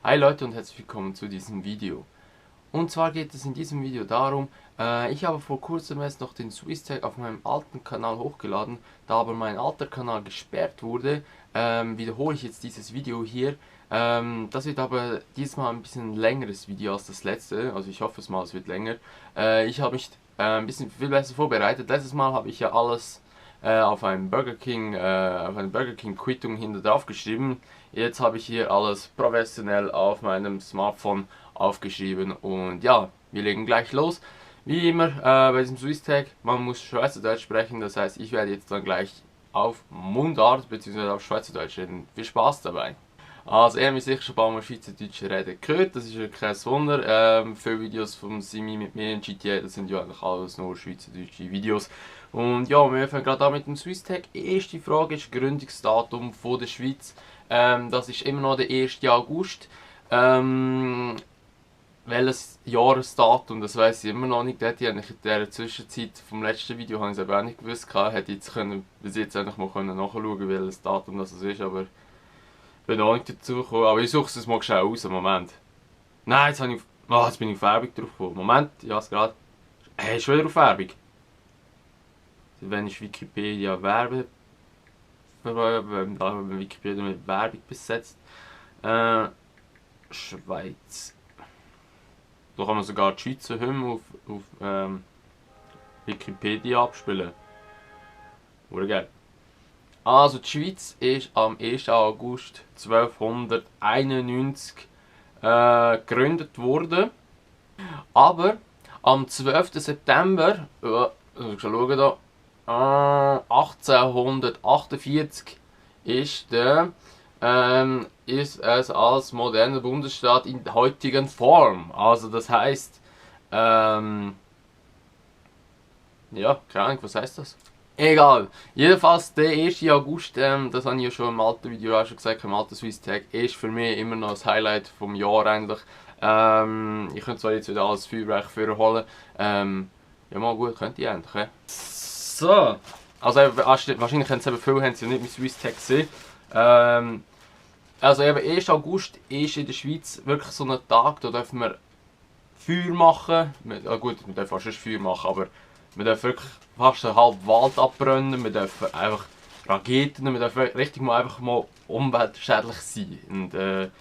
Hi Leute und herzlich willkommen zu diesem Video. Und zwar geht es in diesem Video darum, ich habe vor kurzem erst noch den Swisstag auf meinem alten Kanal hochgeladen, da aber mein alter Kanal gesperrt wurde, wiederhole ich jetzt dieses Video hier. Das wird aber diesmal ein bisschen längeres Video als das letzte, also ich hoffe es mal, es wird länger. Ich habe mich ein bisschen viel besser vorbereitet. Letztes Mal habe ich ja alles auf einem auf eine Burger King Quittung hinter drauf geschrieben. Jetzt habe ich hier alles professionell auf meinem Smartphone aufgeschrieben und ja, wir legen gleich los. Wie immer bei diesem Swisstag, man muss Schweizerdeutsch sprechen, das heißt, ich werde jetzt dann gleich auf Mundart bzw. auf Schweizerdeutsch reden. Viel Spaß dabei! Also, ihr habt mich sicher schon ein paar Mal Schweizerdeutsch reden gehört, das ist ja kein Wunder. Viele Videos von Simi mit mir in GTA, das sind ja eigentlich alles nur schweizerdeutsche Videos. Und ja, wir fangen gerade an mit dem Swisstag. Erste Frage ist Gründungsdatum von der Schweiz. Das ist immer noch der 1. August. Welches Jahresdatum, das weiß ich immer noch nicht. Dort habe ich in der Zwischenzeit vom letzten Video habe ich es aber auch nicht gewusst. Hätte ich bis jetzt eigentlich mal nachschauen, welches Datum das ist, aber bin auch nicht dazu gekommen. Aber ich suche es mal schnell aus. Moment. Nein, jetzt bin ich auf Werbung drauf gekommen. Moment, ja, es gerade. Hey, schon wieder auf Werbung. Wenn ich Wikipedia wenn Wikipedia mit Werbung besetzt. Schweiz. Da kann man sogar die Schweizer Hymne auf Wikipedia abspielen. Oder geil. Also die Schweiz ist am 1. August 1291 gegründet worden. Aber am 12. September, schon schauen da, 1848 ist es als moderner Bundesstaat in der heutigen Form. Also das heißt, ja, keine Ahnung, was heißt das? Egal. Jedenfalls der 1. August, das habe ich ja schon im alten Video auch schon gesagt, im alten Swisstag, ist für mich immer noch das Highlight vom Jahr eigentlich. Ich könnte zwar jetzt wieder alles Feuerwerk vorholen. Ja mal gut, könnte ich eigentlich. So. Also wahrscheinlich haben sie viele haben sie nicht mit Swisstag gesehen. Also eben 1. August ist in der Schweiz wirklich so ein Tag, da dürfen wir Feuer machen. Gut, wir dürfen fast Feuer machen, aber wir dürfen wirklich fast einen halben Wald abbrennen, wir dürfen einfach Raketen, wir dürfen richtig mal einfach mal umweltschädlich sein. Und für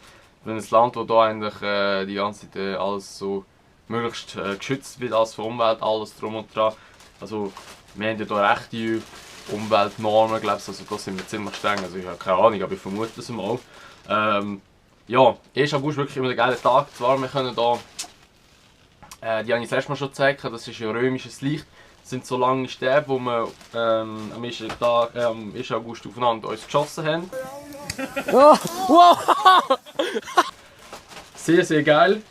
ein Land, wo da eigentlich die ganze Zeit alles so möglichst geschützt wird als von Umwelt, alles drum und dran. Also wir haben ja da rechte Umweltnormen, glaube ich, also da sind wir ziemlich streng, also ich habe keine Ahnung, aber ich vermute das mal. Ja, 1. August ist wirklich immer ein geiler Tag, zwar wir können da, die habe ich das letzte Mal schon gezeigt, das ist ja römisches Licht. Das sind so lange Stäbe, wo wir am 1. August aufeinander uns geschossen haben. Oh, wow. Sehr, sehr geil.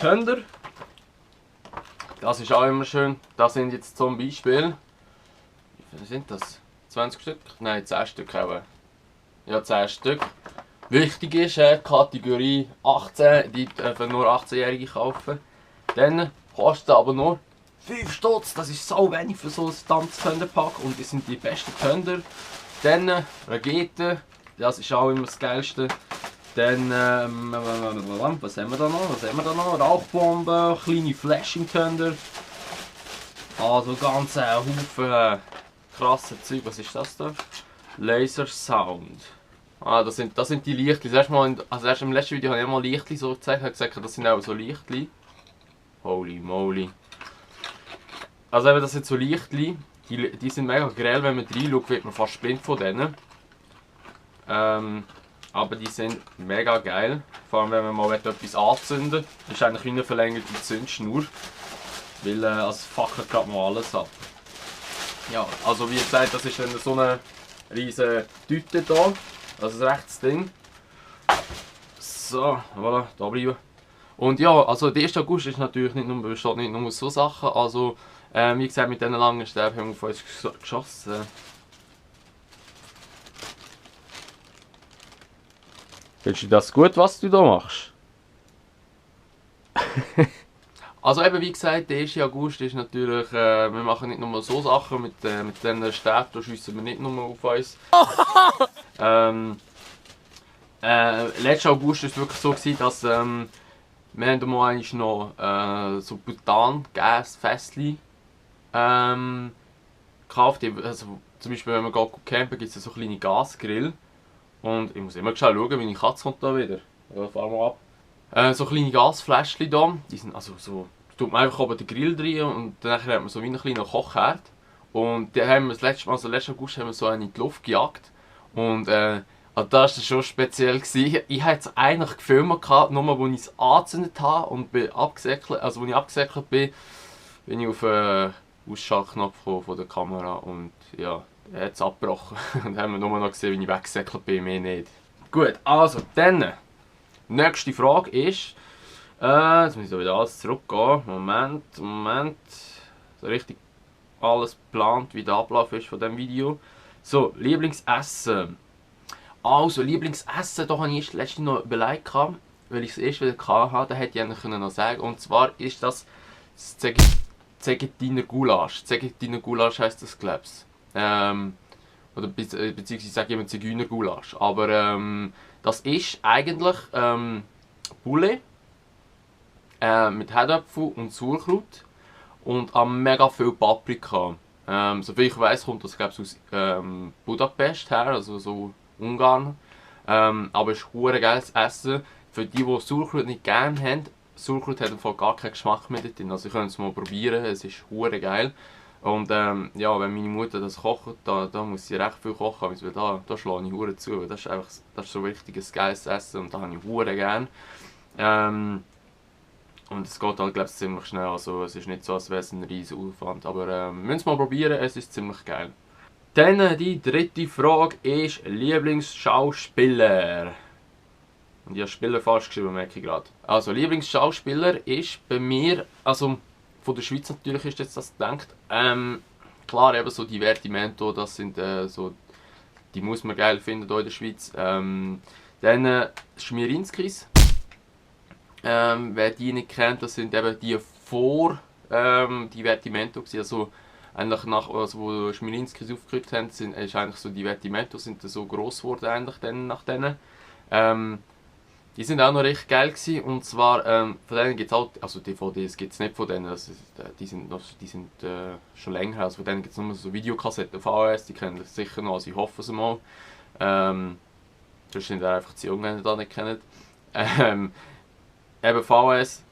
Thunder. Das ist auch immer schön. Das sind jetzt zum Beispiel, wie viele sind das? 20 Stück? Nein, 10 Stück auch. Ja, 10 Stück. Wichtig ist, Kategorie 18, die dürfen nur 18-Jährige kaufen. Dann kostet aber nur 5 Stutz, das ist so wenig für so ein verdammtes Thunderpack und die sind die besten Thunder. Dann Raketen, das ist auch immer das Geilste. Dann, was haben wir da noch? Rauchbomben, kleine Flashing Thunder. Also ganz Haufen krasse Zeug. Was ist das da? Laser Sound. Das sind die Lichtli. Erst im letzten Video habe ich mal Lichtli so gezeigt, habe gesagt, das sind auch so Lichtli. Holy moly. Also eben, das sind so Lichtli. Die sind mega grell, wenn man reinschaut, wird man fast blind von denen. Aber die sind mega geil. Vor allem wenn man mal etwas anzünden will. Das ist eigentlich wie eine verlängerte Zündschnur. Weil es fackelt gerade mal alles ab. Ja, also wie gesagt, das ist dann so eine riesige Tüte da. Das ist rechts Ding. So, voilà, da bleiben. Und ja, also der 1. August ist natürlich besteht nicht nur aus so Sachen. Also, wie gesagt, mit diesen langen Stäben haben wir auf uns geschossen. Findest du das gut, was du da machst? Also eben wie gesagt, der 1. August ist natürlich, wir machen nicht nur so Sachen, mit diesen Stäben, da schiessen wir nicht nur auf uns. Letzten August war es wirklich so, gewesen, dass wir haben mal eigentlich noch so Butan-Gas-Fässchen gekauft. Also, zum Beispiel, wenn man geht campen, gibt es so kleine Gasgrill. Und ich muss immer schauen, meine Katze kommt da wieder. Ja, fahren wir ab. So kleine Gasfläschchen da, die sind also so, tut man einfach oben den Grill rein und dann hat man so wie einen kleinen Kochherd. Und dann haben wir das letzte Mal, also letzten August, haben wir so einen in die Luft gejagt. Und also das war schon speziell gewesen. Ich hatte es eigentlich gefilmt, nur als ich es angezündet habe und bin abgesäckelt, also als ich abgesäckelt bin, bin ich auf den Ausschaltknopf von der Kamera und ja, er hat es abgebrochen. Und dann haben wir nur noch gesehen, wie ich weggesäckelt bin, mehr nicht. Gut, also dann, nächste Frage ist, jetzt muss ich wieder alles zurückgehen. Moment. So richtig alles geplant, wie der Ablauf ist von diesem Video. So, Lieblingsessen. Also, Lieblingsessen, da habe ich erst letztens noch überlegt, weil ich es erst wieder hatte, da hätte ich eigentlich noch sagen können. Und zwar ist das Zegetiner Gulasch. Zegetiner Gulasch heisst das, glaube ich. Oder beziehungsweise ich sage immer Zigeuner Gulasch. Aber das ist eigentlich Poulet mit Herdöpfel und Sauerkraut und mega viel Paprika. Soviel ich weiß, kommt das glaube ich aus Budapest her, also so Ungarn. Aber es ist hure geiles Essen. Für die Sauerkraut nicht gerne haben, Sauerkraut hat einfach gar keinen Geschmack mehr drin. Also ihr könnt es mal probieren, es ist hure geil. Und ja, wenn meine Mutter das kocht, da muss sie recht viel kochen, weil da schlage ich hure zu. Das ist einfach das ist so richtig ein geiles Essen und da habe ich hure gerne. Und es geht halt, glaube ich, ziemlich schnell. Also es ist nicht so, als wäre es ein riesiger Aufwand. Aber wir müssen es mal probieren, es ist ziemlich geil. Dann die dritte Frage ist Lieblingsschauspieler. Und ich habe Spieler falsch geschrieben, merke ich gerade. Also Lieblingsschauspieler ist bei mir, also von der Schweiz natürlich ist jetzt das gedacht. Klar, eben so Divertimento, das sind so, die muss man geil finden hier in der Schweiz. Dann Schmierinskis. Wer die nicht kennt, das sind eben die vor Divertimento gewesen. Also eigentlich also wo Schmierinskis aufgehört haben, ist eigentlich so Divertimento, sind so gross geworden eigentlich dann nach denen. Die sind auch noch recht geil gewesen, und zwar von denen gibt es halt, also DVDs gibt es nicht von denen, die sind schon länger her, also von denen gibt es nur so Videokassetten, VHS, die kennen das sicher noch, also ich hoffe es mal. Das sind einfach zu jung, wenn ihr das nicht kennt. Eben VHS,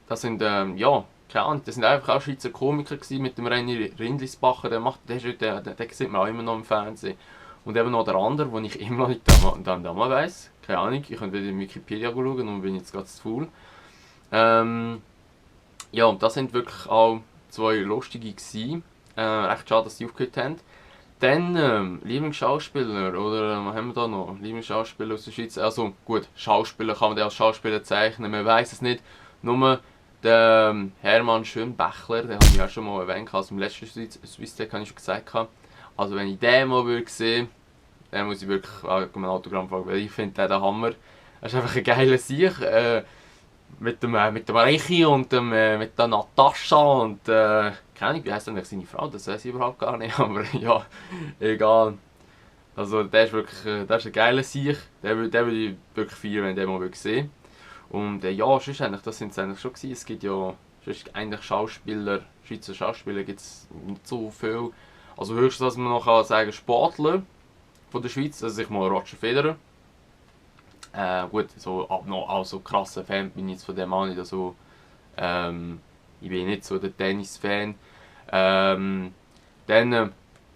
das sind, ja, keine Ahnung, das sind einfach auch Schweizer Komiker gewesen, mit dem Reini Rindlisbacher, den sieht man auch immer noch im Fernsehen. Und eben noch der andere, den ich immer noch nicht damals weiss. Keine Ahnung, ich könnte wieder in Wikipedia schauen und bin jetzt gerade zu faul. Ja, und das sind wirklich auch zwei lustige gewesen. Recht schade, dass sie aufgehört haben. Dann Lieblingsschauspieler, oder was haben wir da noch? Lieblingsschauspieler aus der Schweiz. Also gut, Schauspieler kann man den als Schauspieler zeichnen, man weiß es nicht. Nur der Hermann Schönbächler, den habe ich ja schon mal erwähnt, also im letzten Swiss-Tech habe ich schon gesagt. Also wenn ich den mal sehen würde, dann muss ich wirklich ein Autogramm fragen, weil ich finde den Hammer. Er ist einfach ein geiler Sieg. Mit dem Reichi und mit der Natascha und keine Ahnung, wie heisst eigentlich seine Frau? Das weiß ich überhaupt gar nicht, aber ja, egal. Also der ist wirklich der ist ein geiler Sieg. Den würde ich wirklich feiern, wenn ich den mal sehen würde. Und ja, sonst eigentlich, das sind es eigentlich schon gewesen. Es gibt ja sonst eigentlich Schauspieler, Schweizer Schauspieler gibt es nicht so viel. Also höchstens, dass man noch sagen kann, Sportler von der Schweiz, also ich mal Roger Federer. Gut, so, noch auch so krasser Fan bin ich jetzt von dem auch nicht. Also, ich bin nicht so der Tennis-Fan. Dann,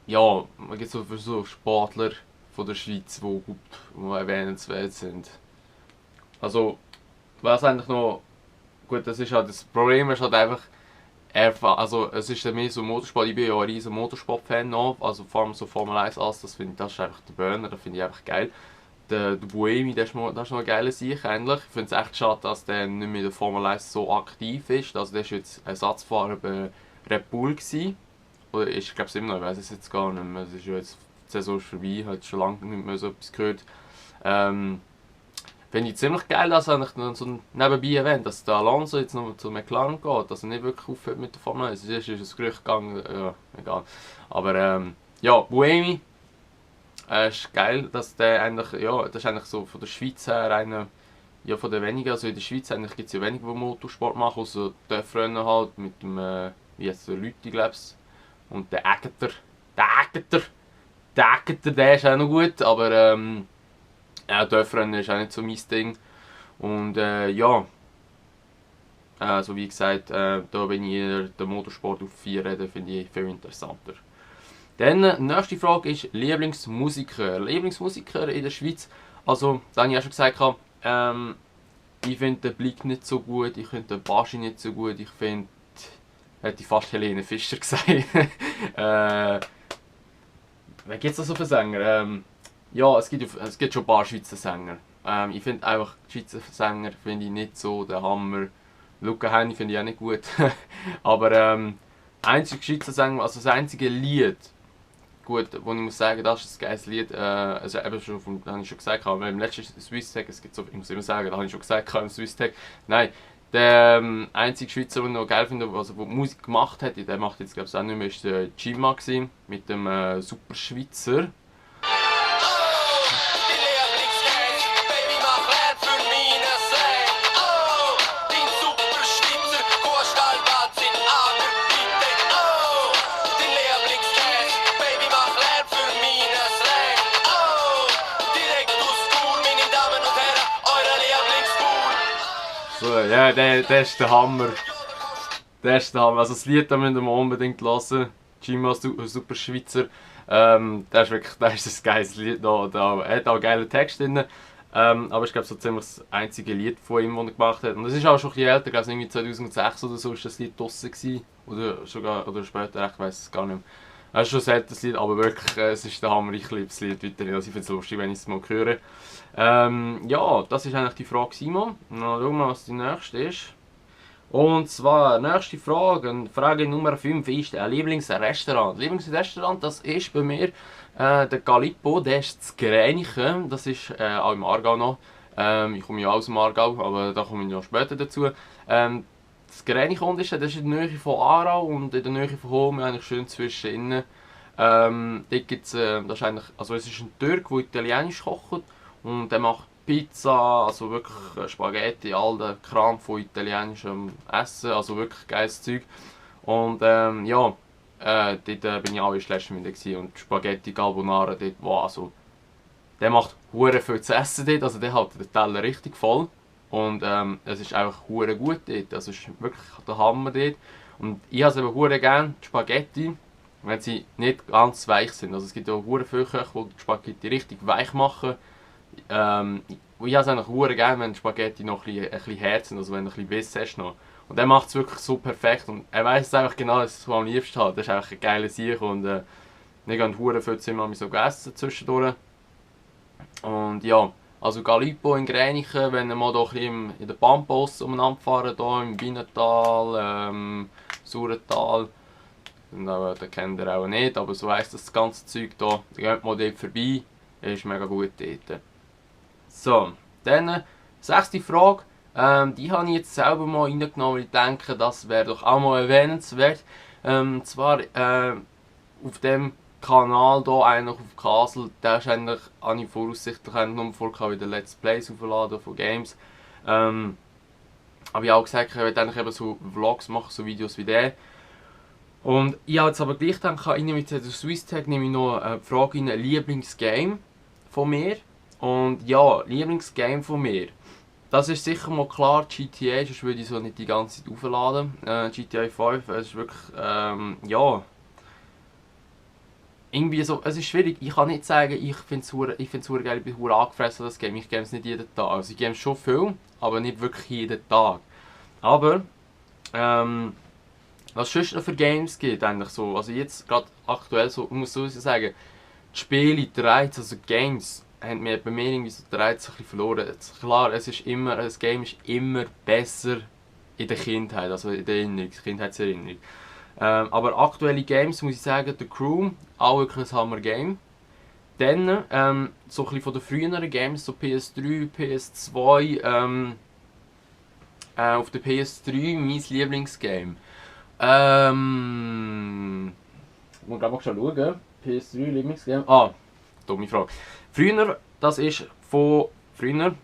ja, man gibt so Sportler von der Schweiz, die erwähnenswert sind. Also, was eigentlich noch, gut, das ist halt, das Problem ist halt einfach, also es ist mehr so Motorsport, ich bin ja ein riesen Motorsport-Fan noch, also vor allem so Formel 1 das ist einfach der Burner, das finde ich einfach geil. Der Buemi, das ist noch ein geiler Sieg eigentlich. Ich finde es echt schade, dass der nicht mehr in der Formel 1 so aktiv ist. Also der war jetzt Ersatzfahrer bei Red Bull gewesen. Oder ist, ich glaube es immer noch, ich weiß es jetzt gar nicht mehr. Es ist ja jetzt, die Saison ist vorbei, hat schon lange nicht mehr so etwas gehört. Finde ich ziemlich geil, dass er so nebenbei erwähnt, dass der Alonso jetzt noch zu McLaren geht, dass er nicht wirklich aufhört mit der Formel 1. Es ist ein Gerücht gegangen, ja, egal. Aber ja, Buemi, ist geil, dass der eigentlich, ja, das ist eigentlich so von der Schweiz her einer, ja, von den wenigen, also in der Schweiz eigentlich gibt es ja wenige, die Motorsport machen, außer der Freunde halt mit dem, wie heißt der, Lüthi, glaub's, und der Ägeter, der ist auch noch gut, aber ja, der Freunde ist auch nicht so mein Ding. Und ja, also wie gesagt, da bin ich eher den Motorsport auf 4 reden, finde ich viel interessanter. Dann, nächste Frage ist Lieblingsmusiker. Lieblingsmusiker in der Schweiz. Also, da habe ich ja schon gesagt, ich finde den Blick nicht so gut, ich finde den Baschi nicht so gut, ich finde, hätte ich fast Helene Fischer gesagt. Wer gibt es da so für Sänger? Ja, es gibt schon ein paar Schweizer Sänger. Ich finde einfach, die Schweizer Sänger finde ich nicht so der Hammer. Luca Hänni finde ich auch nicht gut. Aber einzige Schweizer Sänger, also das einzige Lied, gut, wo ich muss sagen, das ist ein geiles Lied, also eben schon, das habe ich schon gesagt, aber im letzten Swisstech, es gibt so, ich muss immer sagen, da habe ich schon gesagt, im Swisstech, nein, der einzige Schweizer, den ich noch geil finde, also der Musik gemacht hat, der macht jetzt glaube ich auch nicht mehr, ist der Gima gewesen, mit dem Super Schweizer. So, ja, der ist der Hammer. Der ist der Hammer. Also das Lied da müsst ihr unbedingt hören. Gima, Super Schweizer. Der ist wirklich, das ist ein geiles Lied. Er hat auch einen geilen Text drin. Aber ich glaube, so ziemlich das einzige Lied von ihm, das er gemacht hat. Und das ist auch schon ein bisschen älter. Ich glaube, irgendwie 2006 oder so war das Lied draussen gewesen. Oder später, ich weiß es gar nicht mehr. Es ist schon ein älteres Lied, aber wirklich, es ist der Hammer. Ich liebe das Lied weiterhin. Also ich finde es lustig, wenn ich es mal höre. Ja, das ist eigentlich die Frage, Simon. Na, schauen wir mal, was die nächste ist. Und zwar, nächste Frage, Frage Nummer 5 ist ein Lieblingsrestaurant. Lieblingsrestaurant, das ist bei mir der Galippo, der ist zu Gränichen, das ist auch im Aargau noch. Ich komme ja aus dem Aargau, aber da komme ich noch später dazu. Das Gränichen ist, das ist in der Nähe von Aarau und in der Nähe von Home, eigentlich schön zwischen innen. Dort gibt's, das ist eigentlich, also es ist ein Türk, der italienisch kocht und der macht Pizza, also wirklich Spaghetti, all der Kram von italienischem Essen, also wirklich geiles Zeug. Und ja, dort bin ich auch in Schleschmühle und Spaghetti Carbonara dort, wow, also der macht hure viel zu essen dort, also der hat den Teller richtig voll. Und es ist einfach hure gut dort, also es ist wirklich der Hammer dort. Und ich habe es eben hure gerne, die Spaghetti, wenn sie nicht ganz weich sind. Also es gibt auch hure viele Köche, die die Spaghetti richtig weich machen. Ich habe es eigentlich hure gerne, wenn die Spaghetti noch ein bisschen hart sind, also wenn du ein bisschen Biss hast noch. Und er macht es wirklich so perfekt und er weiß es einfach genau, dass ich es am liebsten habe. Das ist einfach ein geiler Sieg und wir gehen hure viel Zimmer so essen zwischendurch. Und ja, also Galippo in Gränichen, wenn wir mal doch in der Pampos umeinander fahren, hier im Wienertal, Sauertal, den kennt ihr auch nicht, aber so heisst das ganze Zeug hier, dann geht mal dort vorbei, ist mega gut dort. So, dann 6. Frage, die habe ich jetzt selber mal reingenommen, weil ich denke, das wäre doch auch mal erwähnenswert. Zwar auf dem Kanal hier, eigentlich auf Castle, der ist eigentlich, habe ich voraussichtlich nur vorgehabt, wieder Let's Plays aufladen von Games. Aber ich habe auch gesagt, ich werde eigentlich eben so Vlogs machen, so Videos wie der. Und ich habe jetzt aber gleich gedacht, mit der Swisstech nehme ich noch eine Frage in ein Lieblingsgame von mir. Und ja, Lieblingsgame von mir. Das ist sicher mal klar GTA, sonst würde ich so nicht die ganze Zeit aufladen. GTA 5, es ist wirklich, ja, irgendwie so, es ist schwierig. Ich kann nicht sagen, ich finde es geil, ich bin hure angefressen das Game. Ich game es nicht jeden Tag. Also ich game es schon viel, aber nicht wirklich jeden Tag. Aber, was es sonst noch für Games gibt, eigentlich so, also jetzt gerade aktuell so, ich muss so sagen, die Spiele, die Reize, also Games, haben mir bei mir irgendwie so die Reize ein bisschen verloren. Klar, das Game ist immer besser in der Kindheit, also in der Erinnerung, Kindheitserinnerung. Aber aktuelle Games, muss ich sagen, The Crew, auch wirklich ein Hammer-Game. Dann, so ein bisschen von den früheren Games, so PS3, PS2, auf der PS3 mein Lieblingsgame. Ich muss glaube ich schon schauen. PS3 Lieblingsgame. dumme Frage. Früher, das ist früher,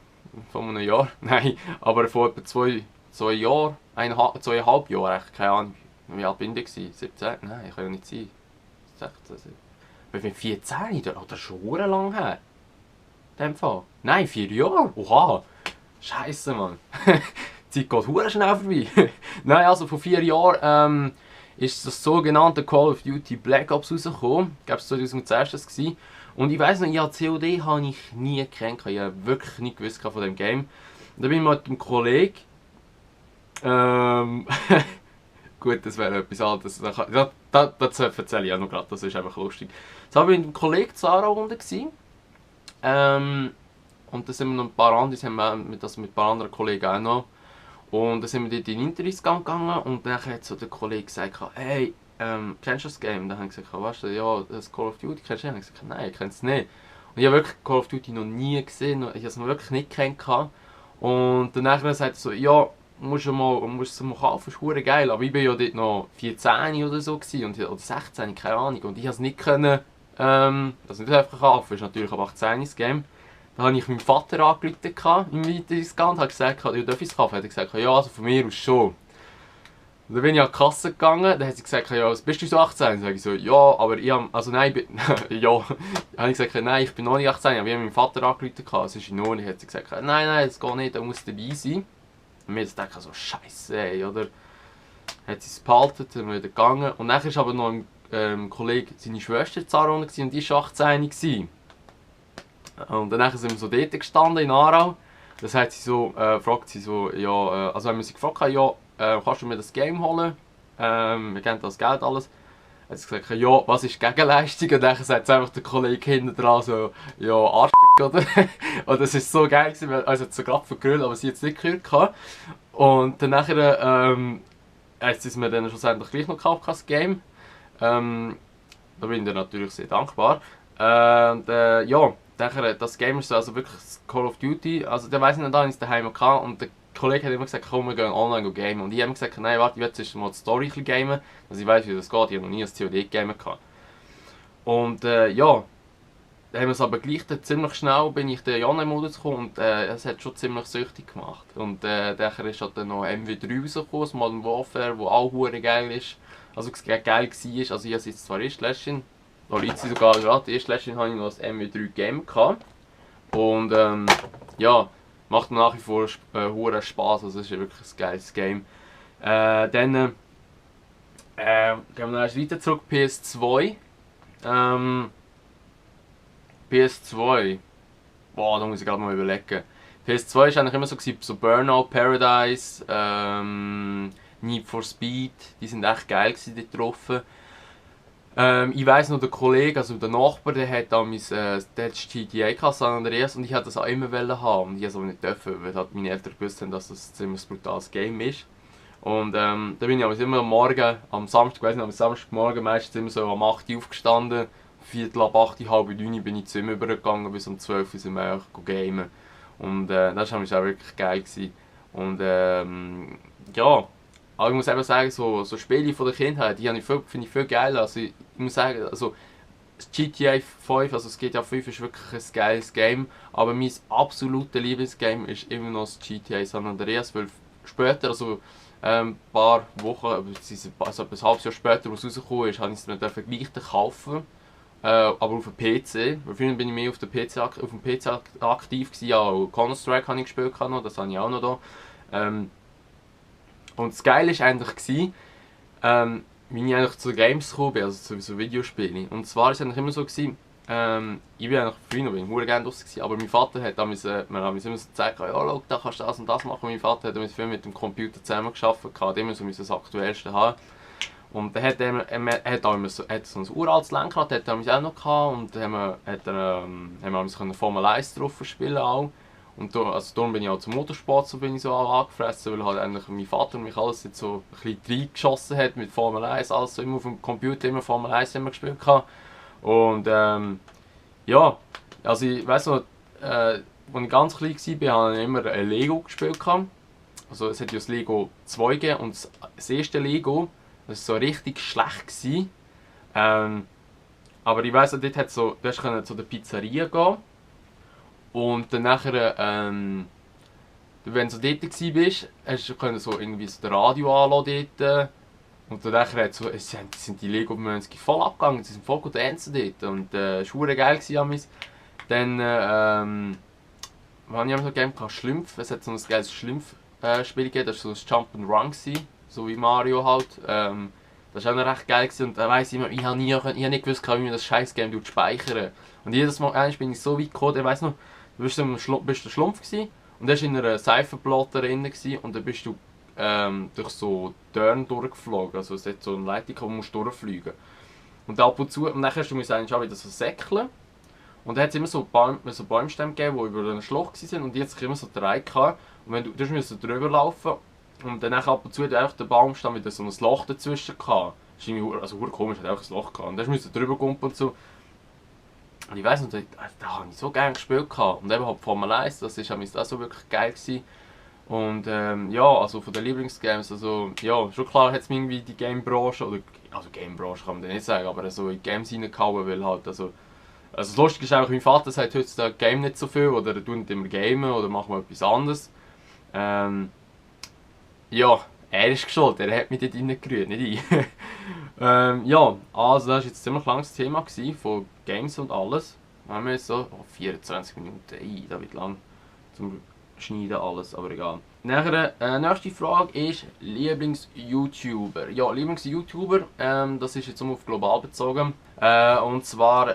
von einem Jahr, nein, aber vor etwa zwei Jahren, 2,5 Jahren, echt, keine Ahnung, wie alt bin ich? 17? Nein, ich kann ja nicht sein. 16, 17. Ich bin 14, das ist schon lang her. In dem Fall. Nein, 4 Jahre? Oha! Scheiße, Mann. Die Zeit geht hure schnell vorbei. Nein, also vor 4 Jahren ist das sogenannte Call of Duty Black Ops rausgekommen. Ich glaube, es war 2010. Und ich weiss noch, ja, COD habe ich nie gekannt. Ich habe wirklich nicht gewusst von dem Game. Und dann bin ich mit einem Kollegen. Gut, das wäre etwas anderes. Das erzähle ich auch noch gerade, das ist einfach lustig. Jetzt war ich mit einem Kollegen zur Runde. Und dann sind wir noch ein paar andere, haben wir das mit ein paar anderen Kollegen auch noch. Und dann sind wir dort in den Interisgang gegangen und dann hat so der Kollege gesagt, hey, kennst du das Game? Und dann habe ich gesagt, weißt du, ja, das Call of Duty kennst du? Und dann habe ich gesagt, nein, ich kenne es nicht. Und ich habe wirklich Call of Duty noch nie gesehen, ich habe es wirklich nicht kennengelernt. Und danach sagt er so, ja, musst du mal kaufen, ist hure geil. Aber ich war ja dort noch 14 oder so oder 16, keine Ahnung. Und ich habe es nicht können, also nicht einfach kaufen, ist natürlich ab 18 das Game. Da habe ich meinem Vater angerufen im Weitergang und habe gesagt, ja, darf ich es kaufen? Er hat gesagt, ja, also von mir aus schon. Und dann bin ich an die Kasse gegangen, dann hat sie gesagt, ja, bist du so 18? Dann sage ich so, ja, aber ich habe, also nein, ja. Dann habe ich gesagt, nein, ich bin noch nicht 18, aber ich habe meinem Vater angerufen, es ist in Ordnung. Dann hat sie gesagt, nein, das geht nicht, da muss dabei sein. Und mir dachte ich so, scheiße, ey, oder? Dann hat sie es behalten, dann sind wir wieder gegangen. Und dann war aber noch ein Kollege, seine Schwester zur Runde und die war 18 gewesen. Und dann sind wir so dort gestanden in Aarau. Dann sagt sie so, fragt sie so, ja, also wenn wir sie gefragt haben, ja, kannst du mir das Game holen? Wir geben das Geld alles. Hat sie gesagt, ja, was ist die Gegenleistung? Und dann sagt einfach der Kollege hinten dran so, ja, Arschfick, oder? Und das war so geil gewesen, weil, also hat sie gerade vergrüllt, aber sie hat es nicht gehört. Und dann nachher, hat sie es mir dann schlussendlich gleich noch gekauft, das Game. Da bin ich dann natürlich sehr dankbar. Und ja, das Game ist so, also wirklich Call of Duty, also der weiss nicht, da ich es daheim gehabt und der Kollege hat immer gesagt, komm, wir gehen online gamen. Und ich habe gesagt, nein, warte, ich will zuerst mal die Story gamen, dass ich weiss, wie das geht. Ich habe noch nie ein COD gamen gehabt. Und ja, dann haben wir es aber gleich ziemlich schnell, bin ich in den Online-Modus gekommen und es hat schon ziemlich süchtig gemacht. Und nachher ist halt dann noch MW3 rausgekommen, das Modern Warfare, wo auch hure geil ist. Also geil war, also ich habe es jetzt zwar erst letztens, da liegt sie sogar gerade, erst letztens hatte ich noch das MW3 Game gehabt. Und ja, macht mir nach wie vor hure Spaß, also es ist wirklich ein geiles Game. Dann gehen wir noch erst weiter zurück, PS2. PS2, boah, da muss ich gerade mal überlegen. PS2 war eigentlich immer so Burnout Paradise, Need for Speed, die sind echt geil dort drauf. Ich weiss noch, der Kollege, also der Nachbar, der hat damals das GTA gehabt, San Andreas, und ich wollte das auch immer haben. Und ich es aber nicht dürfen, weil halt meine Eltern gewusst haben, dass das ein ziemlich brutales Game ist. Und da bin ich aber immer am Morgen, am Samstag, weiss nicht, am Samstagmorgen meistens immer so am 8 Uhr aufgestanden. Viertel ab 8, halb 9 bin ich zu ihm übergegangen, bis um 12 Uhr sind wir auch gamen. Und das war auch wirklich geil gewesen. Und ja, aber ich muss eben sagen, so Spiele von der Kindheit, die finde ich viel geiler. Also ich muss sagen, also das GTA 5, also das GTA 5 ist wirklich ein geiles Game, aber mein absolutes Lieblingsgame ist immer noch das GTA San Andreas, weil später, also ein paar Wochen, also ein halbes Jahr später, wo es rausgekommen ist, habe ich es mir gleich kaufen. Aber auf dem PC, weil früher bin ich mehr auf dem PC aktiv gewesen, ja, Counter-Strike habe ich gespielt, das habe ich auch noch da. Und das Geile war eigentlich, wie ich eigentlich zu Games gekommen bin, also zu so Videospielen. Und zwar war es eigentlich immer so, ich bin eigentlich früher bin ich gerne draussen, aber mein Vater hat mir immer so gesagt, ja, schau, da kannst du das und das machen. Mein Vater hat viel mit dem Computer zusammengearbeitet, hat immer so das Aktuellste haben. Und dann hat er auch immer so ein uraltes Lenkrad, hat er auch noch gehabt, und dann haben wir Formel 1 drauf spielen auch. Und darum bin ich auch zum Motorsport so angefressen, weil halt eigentlich mein Vater mich alles jetzt so ein bisschen reingeschossen hat mit Formel 1, alles so immer auf dem Computer, immer Formel 1 immer gespielt gehabt. Und ja, also ich weiss noch, als ich ganz klein war, habe ich immer Lego gespielt gehabt. Also es hat ja das Lego 2 gegeben und das erste Lego, das war so richtig schlecht gewesen. Aber ich weiss, dort hat so, du konntest zu der Pizzeria gehen und dann nachher, wenn du so dort warst, hast du so irgendwie so das Radio anlassen dort. Und dann nachher hat so, sind die Lego-Mönche voll abgegangen, sie sind voll gut dancen dort. Und es war geil. Dann, was ich so gegeben habe, Schlümpf. Es hat so ein geiles Schlümpf-Spiel gegeben, das war so ein Jump'n'Run, so wie Mario halt. Das war auch noch recht geil gewesen. Und da weiss ich immer, ich habe nicht gewusst, wie man das scheiß Game speichern. Und jedes Mal bin ich so weit gekommen, ich weiss noch, du bist der Schlumpf gewesen, und der war in einer Seifenplatte drin und dann bist du durch so Türen durchgeflogen. Also es hat so eine Leitung, wo du musst durchfliegen. Und ab und zu, und dann musst du eigentlich auch wieder so säckeln. Und dann hat es immer so Bäumstämme gegeben, die über den Schlucht waren, und jetzt immer so drei gehabt. Und wenn du musst drüber laufen, und dann ab und zu hat einfach der Baumstamm wieder so ein Loch dazwischen gehabt. Das ist irgendwie, also komisch, hat einfach ein Loch gehabt. Und dann musst du drüber gumpen und so. Und ich weiss noch, da habe ich so gerne gespielt gehabt. Und eben halt Formel 1, das war auch so wirklich geil gewesen. Und ja, also von den Lieblingsgames, also ja, schon klar hat es mir irgendwie die Game-Branche, oder also Game-Branche kann man nicht sagen, aber so in Games reingehauen, weil halt, also das Lustige ist auch, mein Vater sagt heutzutage Game nicht so viel, oder er tut nicht immer gamen, oder macht mal etwas anderes. Ja, er ist geschuld, er hat mich dort reingerührt, nicht ich. Ja, also das war jetzt ein ziemlich langes Thema von Games und alles. Wir haben jetzt so 24 Minuten, das wird lang zum Schneiden alles, aber egal. Nachher, nächste Frage ist Lieblings-YouTuber. Ja, Lieblings-YouTuber, das ist jetzt auf global bezogen. Und zwar,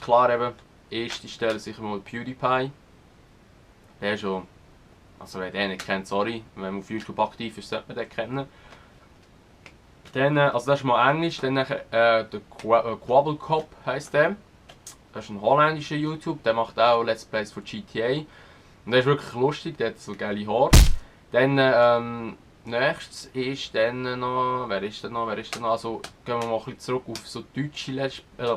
klar eben, erste Stelle sicher mal PewDiePie. Der ist schon, also wer den nicht kennt, sorry, wenn man auf YouTube aktiv ist, sollte man den kennen. Dann, also das ist mal Englisch, dann nachher, der Quabblecop heisst der. Das ist ein holländischer YouTube, der macht auch Let's Plays von GTA. Und der ist wirklich lustig, der hat so geile Haare. Dann, nächstes ist dann noch, wer ist denn noch? Also, gehen wir mal ein bisschen zurück auf so deutsche gehen wir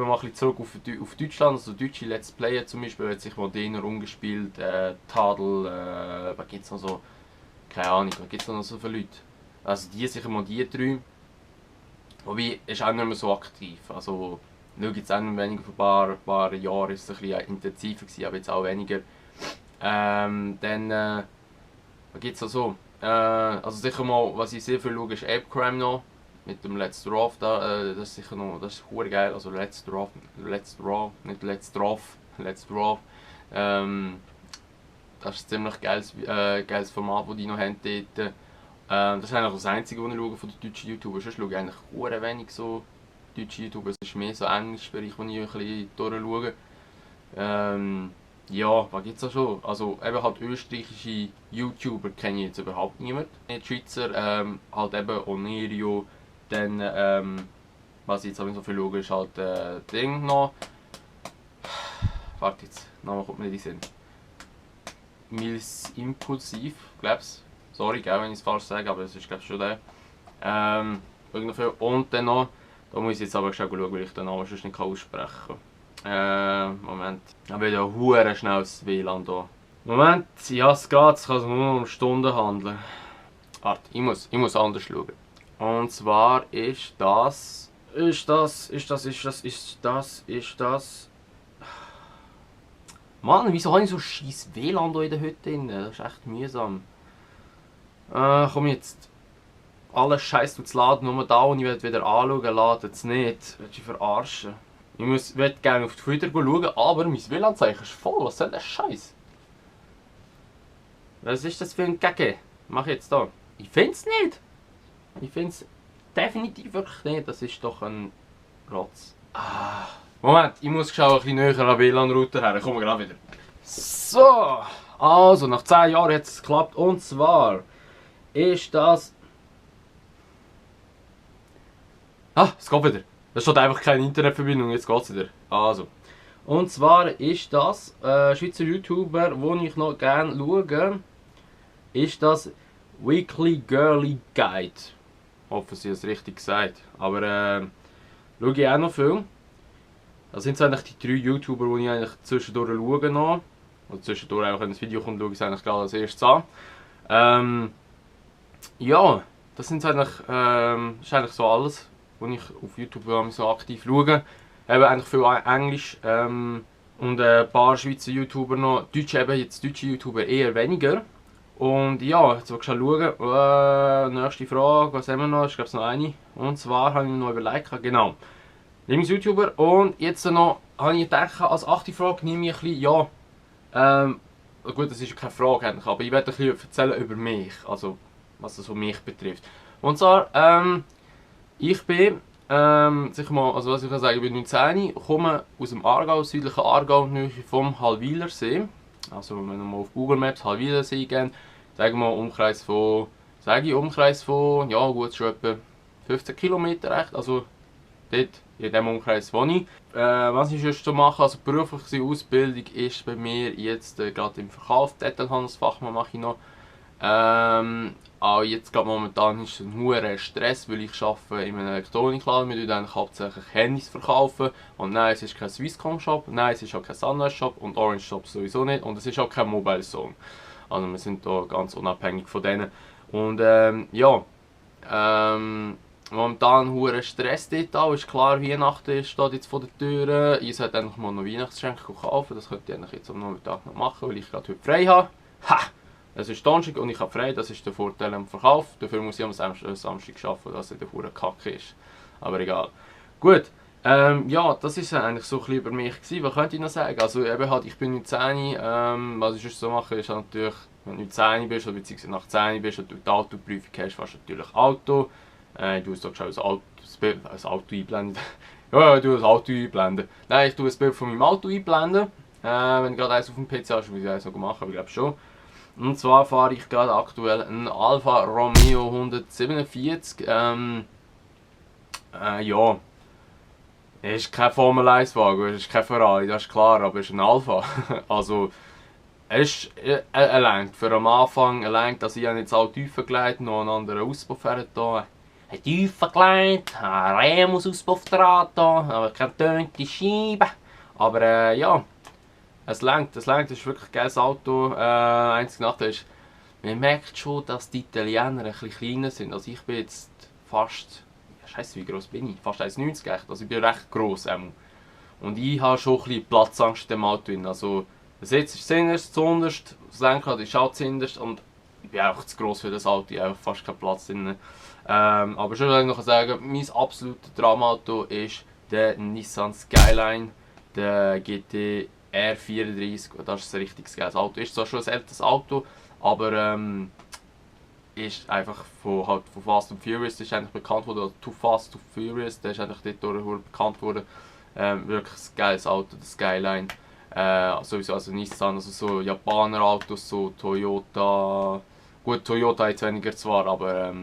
mal ein bisschen zurück auf Deutschland, also deutsche Let's Player zum Beispiel, hat sich moderner umgespielt, Tadel, was gibt es noch so? Keine Ahnung, was gibt es noch so für Leute? Also sicher mal die drei. Wobei, ist auch nicht mehr so aktiv. Also, schau jetzt auch weniger, vor ein paar Jahren ist es ein bisschen intensiver gewesen, aber jetzt auch weniger. Dann, was gibt es noch so? Also sicher mal, was ich sehr viel schaue, ist Apecrime noch. Mit dem Let's Draw da, das ist sicher noch, das ist hure geil. Also Let's Draw, nicht Let's Draw, Let's Draw. Das ist ein ziemlich geiles Format, das die noch haben dort. Das ist eigentlich das Einzige, was ich schaue von den deutschen YouTubern. Sonst schaue ich eigentlich hure wenig so deutsche YouTuber. Es ist mehr so Englischbereich, wo ich ein bisschen durchschaue. Ja, was gibt es da schon? Also eben halt österreichische YouTuber kenne ich jetzt überhaupt niemand. Nicht Schweizer, halt eben Onerio, dann was ich jetzt so viel schaue, ist halt Ding noch. Warte jetzt, Name kommt mir nicht in den Sinn. Mils Impulsiv, glaub's. Sorry, gell, wenn ich es falsch sage, aber das ist glaube ich schon der. Und dann noch, da muss ich jetzt aber schon schauen, weil ich den Namen sonst nicht aussprechen kann. Moment. Ich habe ja hure schnell das WLAN hier. Moment, ja es geht, es kann sich nur um Stunden handeln. Warte, ich muss anders schauen. Und zwar ist das... Mann, wieso habe ich so scheiß WLAN hier in der Hütte drin? Das ist echt mühsam. Komm jetzt. Alles Scheiß zu laden, nur da und ich will wieder anschauen, ladet es nicht. Willst du verarschen? Ich will gerne auf die Twitter schauen, aber mein WLAN-Zeichen ist voll. Was soll der Scheiß? Was ist das für ein Gecke? Mach ich jetzt da. Ich find's nicht. Ich find's definitiv wirklich nicht. Das ist doch ein Rotz. Moment, ich muss schauen, ein bisschen näher an WLAN-Router her. Ich komme gerade wieder. So, also nach 10 Jahren hat es geklappt. Und zwar ist das... es geht wieder. Das steht einfach keine Internetverbindung, jetzt geht's wieder. Also. Und zwar ist das Schweizer YouTuber, wo ich noch gerne schaue, ist das Weekly Girly Guide. Ich hoffe, sie hat es richtig gesagt. Aber schaue ich auch noch viel. Das sind so eigentlich die 3 YouTuber, die ich eigentlich zwischendurch schaue noch. Oder zwischendurch auch, wenn das Video kommt, schaue ich es eigentlich gerade als erstes an. Ja, das sind eigentlich, ist eigentlich so alles die ich auf YouTube so aktiv schaue. Eben eigentlich viel Englisch und ein paar Schweizer YouTuber noch. Deutsche eben, jetzt deutsche YouTuber eher weniger. Und ja, jetzt will ich schon schauen. Nächste Frage, was haben wir noch? Ich glaube, es noch eine. Und zwar habe ich mir noch überlegt, genau. Lieblings-YouTuber. Und jetzt noch habe ich gedacht, als 8. Frage nehme ich ein bisschen, ja, gut, das ist keine Frage eigentlich, aber ich werde ein bisschen erzählen über mich, also was das so mich betrifft. Und zwar, ich bin, sicher mal, also was ich kann sagen, ich bin 19, komme aus dem Aargau, südlichen Aargau, vom Hallwilersee. Also wenn wir mal auf Google Maps Hallwilersee gehen, sagen wir Umkreis von, ja gut, schon etwa 15 Kilometer echt, also dort, in diesem Umkreis wohne ich. Was ich sonst so mache, also berufliche Ausbildung ist bei mir jetzt gerade im Verkauf, Detailhandelsfachmann mache ich noch. Auch jetzt gerade momentan ist es ein hoher Stress, weil ich arbeite in einem Elektronikladen. Wir verkaufen eigentlich hauptsächlich Handys verkaufen. Und nein, es ist kein Swisscom Shop, nein, es ist auch kein Sunrise Shop und Orange Shop sowieso nicht. Und es ist auch kein Mobile Zone. Also wir sind da ganz unabhängig von denen. Und ja, momentan hoher Stress dort auch. Ist klar, Weihnachten steht jetzt vor der Tür. Ich sollte endlich mal noch Weihnachtsgeschenke kaufen. Das könnte ich eigentlich jetzt am Nachmittag noch machen, weil ich gerade heute frei habe. Ha! Es ist Donnerstag und ich habe frei, das ist der Vorteil am Verkauf. Dafür muss ich am Samstag arbeiten, dass es der hure Kacke ist. Aber egal. Gut, ja, das ist eigentlich so ein bisschen über mich gewesen. Was könnte ich noch sagen? Also eben halt, ich bin 19, was ich sonst so mache, ist halt natürlich, wenn du 19 bist oder beziehungsweise nach 10 bist und du die Autoprüfung hast, fährst du natürlich Auto. Ich tue da schon ein Auto einblenden. Ja, ich tue ein Auto einblenden. Nein, ich tue ein Bild von meinem Auto einblenden. Wenn du gerade eins auf dem PC hast, würde ich eins noch machen, aber ich glaube schon. Und zwar fahre ich gerade aktuell einen Alfa Romeo 147. Ja, es ist kein Formel 1 Wagen, es ist kein Ferrari, das ist klar, aber es ist ein Alfa. Also, er lenkt für am Anfang, dass ich jetzt auch tiefer gelegt, noch einen anderen Auspuff hier. Ein tiefer gelegt, ein Remus-Auspuff dran, aber keine tönte Scheibe. Aber ja. Es lenkt, es ist wirklich ein geiles Auto. Einzige Nachteil ist, man merkt schon, dass die Italiener ein bisschen kleiner sind. Also ich bin jetzt fast, scheiße, wie groß bin ich? Fast 1,90 echt. Also ich bin recht gross. Und ich habe schon ein bisschen Platzangst in dem Auto drin. Also der Sitz ist zuunterst, das Lenkrad ist auch zuunterst und ich bin einfach zu gross für das Auto. Ich habe fast keinen Platz drin. Aber schon will ich noch sagen, mein absolutes Traumauto ist der Nissan Skyline, der GT R34, das ist ein richtig geiles Auto. Ist zwar schon ein älteres Auto, aber ist einfach von Fast and Furious, das ist eigentlich bekannt worden, oder Too Fast, Too Furious, der ist eigentlich dort bekannt worden. Wirklich ein geiles Auto, das Skyline. Sowieso also Nissan, also so Japaner Autos, so Toyota. Gut, Toyota jetzt weniger zwar, aber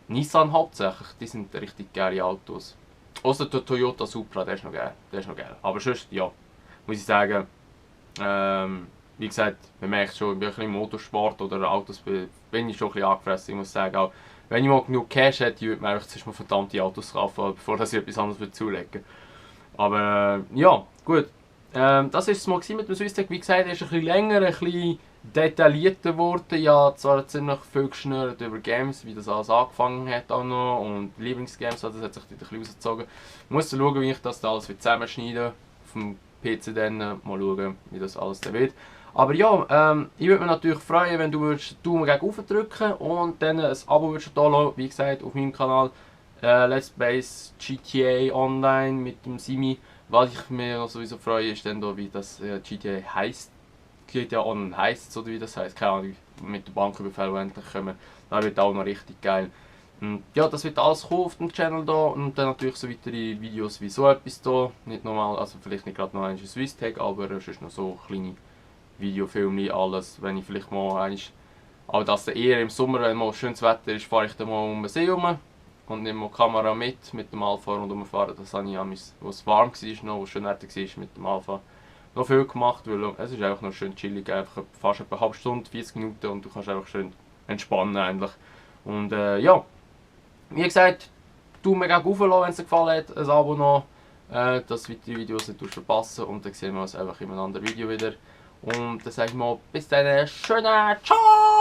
Nissan hauptsächlich, die sind richtig geile Autos. Außer der Toyota Supra, der ist noch geil. Aber sonst, ja. Muss ich sagen, wie gesagt, man merkt schon, ich bin ein bisschen im Motorsport oder Autos bin ich schon ein bisschen angefressen. Ich muss sagen, auch wenn ich mal genug Cash hätte, würde ich mir zuerst mal verdammte Autos kaufen, bevor ich etwas anderes zulegen. Aber ja, gut. Das war es mal mit dem Swisstech. Wie gesagt, er ist ein bisschen länger, ein bisschen detaillierter geworden. Ja, zwar ziemlich viel geschnurrt über Games, wie das alles angefangen hat auch noch. Und Lieblingsgames, das hat sich dort ein bisschen rausgezogen. Ich muss schauen, wie ich das da alles zusammenschneide. Auf dem PC dann mal schauen, wie das alles dann wird. Aber ja, ich würde mich natürlich freuen, wenn du den Daumen gegen oben drücken und dann ein Abo würdest da lassen, wie gesagt, auf meinem Kanal Let's Plays GTA Online mit dem Simi. Was ich mir sowieso freue, ist dann da, wie das GTA heisst. GTA Online heisst, oder wie das heisst, keine Ahnung, mit den Banküberfällen, die endlich kommen. Das wird auch noch richtig geil. Ja, das wird alles kommen auf dem Channel da und dann natürlich so weitere Videos wie so etwas da. Nicht normal, also vielleicht nicht gerade noch ein Swisstech, aber es ist noch so kleine Videofilme, alles, wenn ich vielleicht mal eins. Aber das dann eher im Sommer, wenn mal schönes Wetter ist, fahre ich dann mal um den See rum und nehme mal die Kamera mit dem Alpha rundumfahren. Das habe ich, wo es warm war, noch, wo es schön Wetter war, mit dem Alpha noch viel gemacht, weil es ist einfach noch schön chillig, einfach fast etwa eine halbe Stunde, 40 Minuten und du kannst einfach schön entspannen eigentlich. Und ja. Wie gesagt, Daumen gegen rauf lassen, wenn es dir gefallen hat, ein Abo noch, dass weitere Videos nicht verpassen und dann sehen wir uns einfach in einem anderen Video wieder. Und dann sage ich mal, bis dann, schönen Ciao!